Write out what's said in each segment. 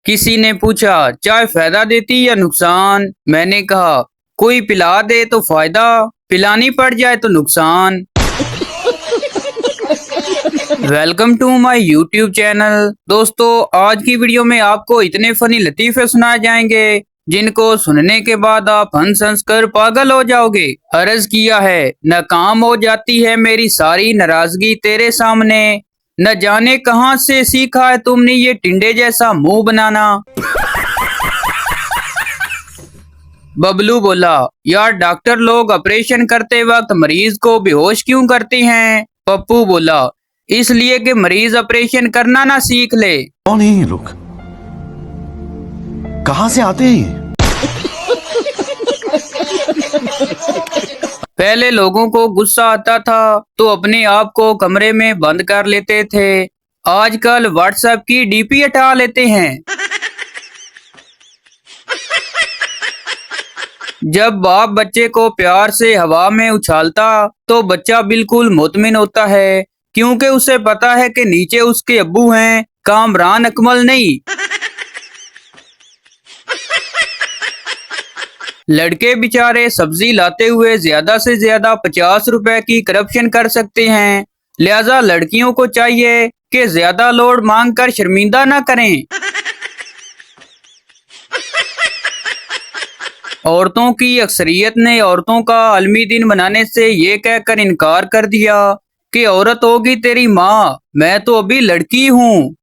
किसी ने पूछा चाय फायदा देती या नुकसान। मैंने कहा कोई पिला दे तो फायदा, पिलानी पड़ जाए तो नुकसान। Welcome to my YouTube channel. दोस्तों आज की वीडियो में आपको इतने फनी लतीफे सुनाए जाएंगे जिनको सुनने के बाद आप हंस हंस कर पागल हो जाओगे। अर्ज किया है नाकाम हो जाती है मेरी सारी नाराजगी तेरे सामने, न जाने कहां से सीखा है तुमने ये टिंडे जैसा मुंह बनाना। बबलू बोला यार डॉक्टर लोग ऑपरेशन करते वक्त मरीज को बेहोश क्यों करते हैं। पप्पू बोला इसलिए कि मरीज ऑपरेशन करना ना सीख ले। कौन है ये लोग, कहां से आते हैं ये? पहले लोगों को गुस्सा आता था तो अपने आप को कमरे में बंद कर लेते थे, आजकल व्हाट्सएप की डीपी हटा लेते हैं। जब बाप बच्चे को प्यार से हवा में उछालता तो बच्चा बिल्कुल मुतमिन होता है, क्योंकि उसे पता है कि नीचे उसके अब्बू हैं, कामरान अकमल नहीं। लड़के बेचारे सब्जी लाते हुए ज्यादा से ज्यादा 50 रुपए की करप्शन कर सकते हैं, लिहाजा लड़कियों को चाहिए कि ज्यादा लोड मांग कर शर्मिंदा न करें। औरतों की अक्सरियत ने औरतों का आलमी दिन मनाने से ये कहकर इनकार कर दिया कि औरत होगी तेरी माँ, मैं तो अभी लड़की हूँ।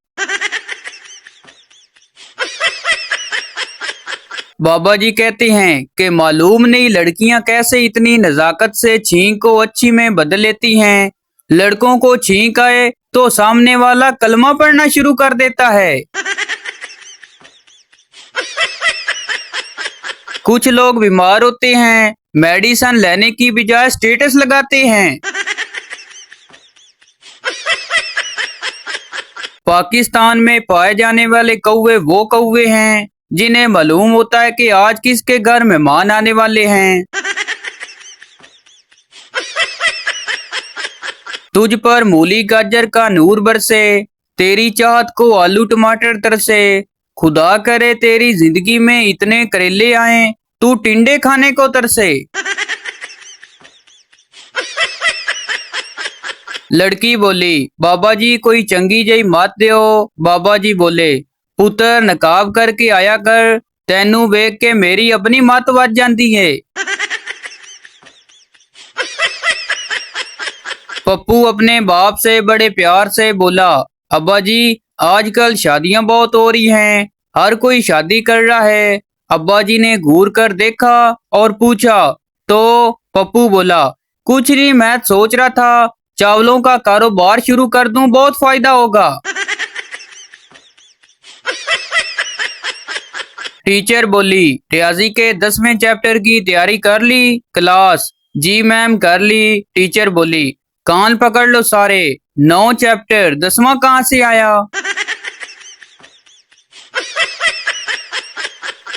बाबा जी कहते हैं कि मालूम नहीं लड़कियां कैसे इतनी नजाकत से छींक को अच्छी में बदल लेती हैं। लड़कों को छींक आए तो सामने वाला कलमा पढ़ना शुरू कर देता है। कुछ लोग बीमार होते हैं, मेडिसिन लेने की बजाय स्टेटस लगाते हैं। पाकिस्तान में पाए जाने वाले कौवे वो कौवे हैं जिन्हें मालूम होता है कि आज किसके घर मेहमान आने वाले हैं। तुझ पर मूली गाजर का नूर बरसे, तेरी चाहत को आलू टमाटर तरसे, खुदा करे तेरी जिंदगी में इतने करेले आए तू टिंडे खाने को तरसे। लड़की बोली बाबा जी कोई चंगी जई मात दो। बाबा जी बोले पुत्र नकाब करके आया कर, तेनू वेख के मेरी अपनी मत वज जाती है। पप्पू अपने बाप से बड़े प्यार से बोला अब्बा जी आजकल शादियां बहुत हो रही हैं, हर कोई शादी कर रहा है। अब्बा जी ने घूर कर देखा और पूछा तो पप्पू बोला कुछ नहीं, मैं सोच रहा था चावलों का कारोबार शुरू कर दूं, बहुत फायदा होगा। टीचर बोली रियाजी के 10वें चैप्टर की तैयारी कर ली क्लास? जी मैम कर ली। टीचर बोली कान पकड़ लो सारे, 9 चैप्टर 10वां कहाँ से आया?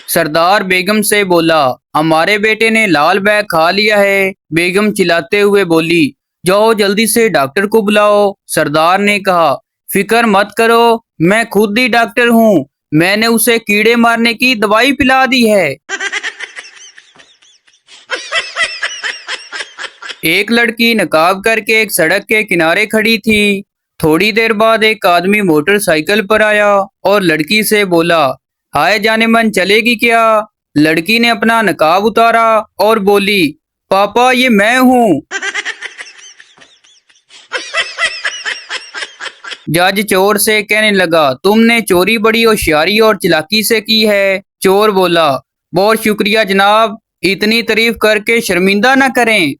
सरदार बेगम से बोला हमारे बेटे ने लाल बैग खा लिया है। बेगम चिल्लाते हुए बोली जाओ जल्दी से डॉक्टर को बुलाओ। सरदार ने कहा फिक्र मत करो, मैं खुद ही डॉक्टर हूँ, मैंने उसे कीड़े मारने की दवाई पिला दी है। एक लड़की नकाब करके एक सड़क के किनारे खड़ी थी। थोड़ी देर बाद एक आदमी मोटरसाइकिल पर आया और लड़की से बोला हाय जाने मन चलेगी क्या? लड़की ने अपना नकाब उतारा और बोली पापा ये मैं हूँ। जज चोर से कहने लगा तुमने चोरी बड़ी होशियारी और चालाकी से की है। चोर बोला बहुत शुक्रिया जनाब, इतनी तारीफ करके शर्मिंदा न करें।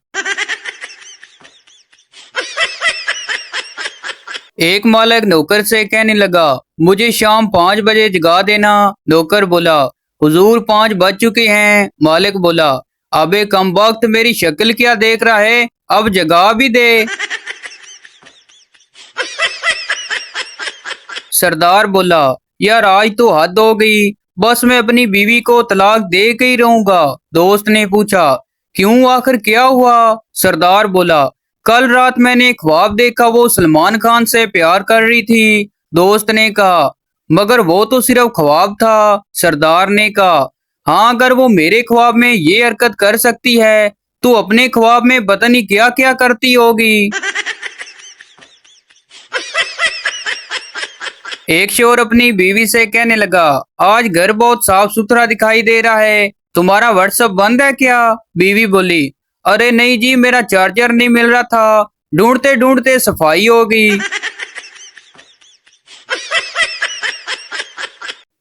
एक मालिक नौकर से कहने लगा मुझे शाम 5 बजे जगा देना। नौकर बोला हुजूर 5 बज चुके हैं। मालिक बोला अबे कम वक्त मेरी शक्ल क्या देख रहा है, अब जगा भी दे। सरदार बोला यार आज तो हद हो गई, बस मैं अपनी बीवी को तलाक दे के ही रहूंगा। दोस्त ने पूछा क्यों, आखिर क्या हुआ? सरदार बोला कल रात मैंने ख्वाब देखा वो सलमान खान से प्यार कर रही थी। दोस्त ने कहा मगर वो तो सिर्फ ख्वाब था। सरदार ने कहा, हाँ अगर वो मेरे ख्वाब में ये हरकत कर सकती है तो अपने ख्वाब में पता नहीं क्या क्या करती होगी। एक शोर अपनी बीवी से कहने लगा, आज घर बहुत साफ सुथरा दिखाई दे रहा है, तुम्हारा व्हाट्सएप बंद है क्या? बीवी बोली, अरे नहीं जी, मेरा चार्जर नहीं मिल रहा था, ढूंढते ढूंढते सफाई हो गई।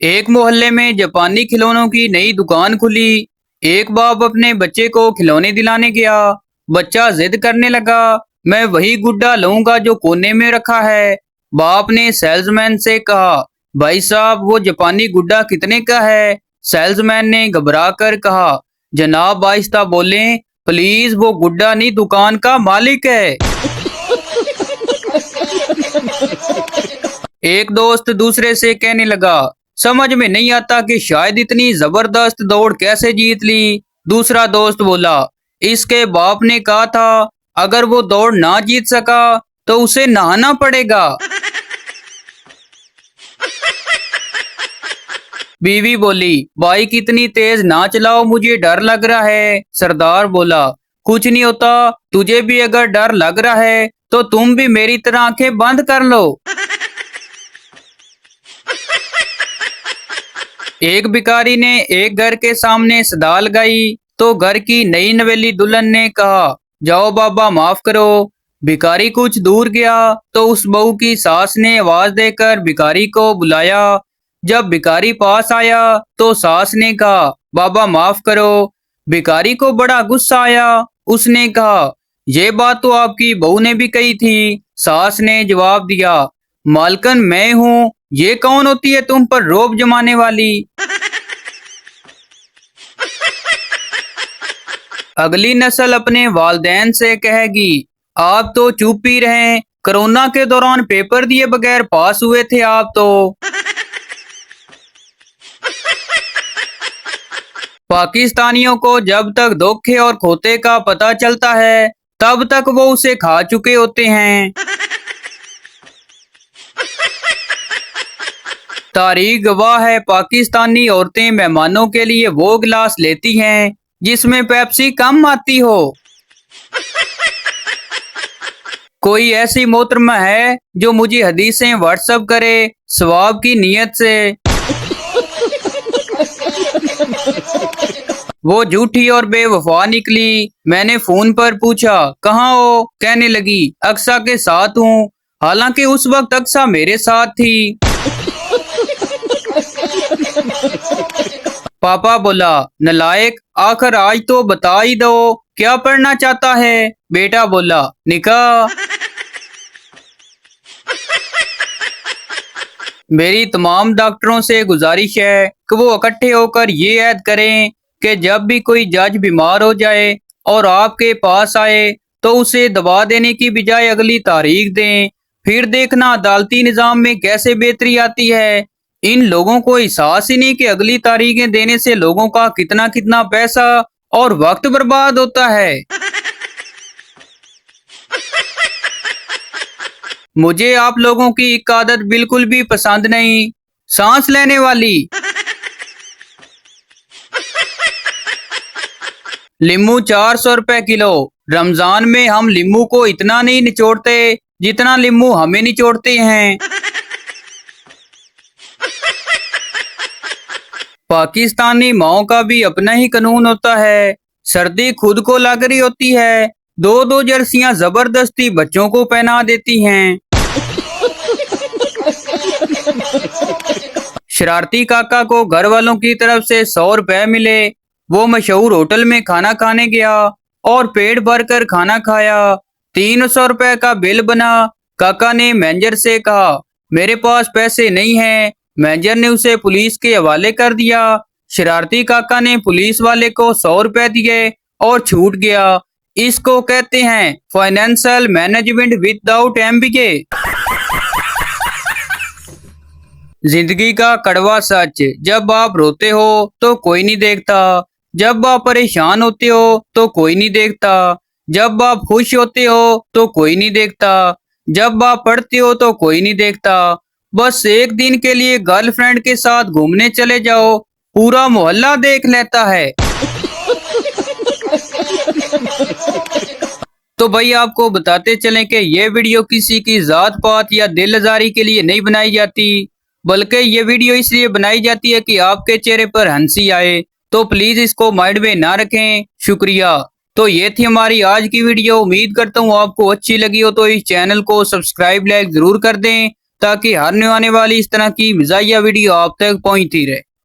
एक मोहल्ले में जापानी खिलौनों की नई दुकान खुली। एक बाप अपने बच्चे को खिलौने दिलाने गया। बच्चा जिद करने लगा, मैं वही गुड्डा लूंगा जो कोने में रखा है। बाप ने सेल्समैन से कहा, भाई साहब वो जापानी गुड्डा कितने का है? सेल्समैन ने घबरा कर कहा, जनाब आहिस्ता बोलें, प्लीज वो गुड्डा नहीं दुकान का मालिक है। एक दोस्त दूसरे से कहने लगा, समझ में नहीं आता कि शायद इतनी जबरदस्त दौड़ कैसे जीत ली। दूसरा दोस्त बोला, इसके बाप ने कहा था अगर वो दौड़ ना जीत सका तो उसे नहाना पड़ेगा। बीवी बोली, बाइक इतनी तेज ना चलाओ, मुझे डर लग रहा है। सरदार बोला, कुछ नहीं होता, तुझे भी अगर डर लग रहा है तो तुम भी मेरी तरह आंखें बंद कर लो। एक भिखारी ने एक घर के सामने सदा लगाई तो घर की नई नवेली दुल्हन ने कहा, जाओ बाबा माफ करो। भिखारी कुछ दूर गया तो उस बहू की सास ने आवाज देकर भिखारी को बुलाया। जब भिखारी पास आया तो सास ने कहा, बाबा माफ करो। भिखारी को बड़ा गुस्सा आया। उसने कहा, ये बात तो आपकी बहू ने भी कही थी। सास ने जवाब दिया, मालकन मैं हूँ, ये कौन होती है तुम पर रोब जमाने वाली? अगली नस्ल अपने वालदैन से कहेगी, आप तो चुप ही रहे, कोरोना के दौरान पेपर दिए बगैर पास हुए थे आप तो। पाकिस्तानियों को जब तक धोखे और खोते का पता चलता है तब तक वो उसे खा चुके होते हैं। तारीख गवाह है, पाकिस्तानी औरतें मेहमानों के लिए वो गिलास लेती हैं जिसमें पेप्सी कम आती हो। कोई ऐसी मोहतरमा है जो मुझे हदीसें व्हाट्सएप करे सवाब की नीयत से? वो झूठी और बेवफा निकली। मैंने फोन पर पूछा, कहाँ हो? कहने लगी, अक्सा के साथ हूँ। हालांकि उस वक्त अक्सा मेरे साथ थी। पापा बोला, नलायक, आखिर आज तो बता ही दो क्या पढ़ना चाहता है? बेटा बोला, निकाह। मेरी तमाम डॉक्टरों से गुजारिश है कि वो इकट्ठे होकर ये ऐद करें कि जब भी कोई जज बीमार हो जाए और आपके पास आए तो उसे दवा देने की बजाय अगली तारीख दें। फिर देखना अदालती निजाम में कैसे बेहतरी आती है। इन लोगों को एहसास ही नहीं कि अगली तारीखें देने से लोगों का कितना कितना पैसा और वक्त बर्बाद होता है। मुझे आप लोगों की एक आदत बिल्कुल भी पसंद नहीं, सांस लेने वाली। लीमू 400 रुपए किलो। रमजान में हम लीमू को इतना नहीं निचोड़ते जितना लीमू हमें निचोड़ते हैं। पाकिस्तानी माओ का भी अपना ही कानून होता है। सर्दी खुद को लग रही होती है, दो दो जर्सियां जबरदस्ती बच्चों को पहना देती हैं। शरारती काका को घर वालों की तरफ से 100 रुपए मिले। वो मशहूर होटल में खाना खाने गया और पेट भर कर खाना खाया। 300 रुपए का बिल बना। काका ने मैनेजर से कहा, मेरे पास पैसे नहीं हैं। मैनेजर ने उसे पुलिस के हवाले कर दिया। शरारती काका ने पुलिस वाले को 100 रुपए दिए और छूट गया। इसको कहते हैं फाइनेंशियल मैनेजमेंट विदाउट MBA। जिंदगी का कड़वा सच, जब आप रोते हो तो कोई नहीं देखता, जब आप परेशान होते हो तो कोई नहीं देखता, जब आप खुश होते हो तो कोई नहीं देखता, जब आप पढ़ते हो तो कोई नहीं देखता, बस एक दिन के लिए गर्लफ्रेंड के साथ घूमने चले जाओ, पूरा मोहल्ला देख लेता है। तो भाई आपको बताते चलें कि ये वीडियो किसी की जात पात या दिल आजारी के लिए नहीं बनाई जाती, बल्कि ये वीडियो इसलिए बनाई जाती है कि आपके चेहरे पर हंसी आए। तो प्लीज इसको माइंड में ना रखें। शुक्रिया। तो ये थी हमारी आज की वीडियो। उम्मीद करता हूँ आपको अच्छी लगी हो, तो इस चैनल को सब्सक्राइब लाइक जरूर कर दें ताकि हर आने वाली इस तरह की मजाहिया वीडियो आप तक पहुंचती रहे।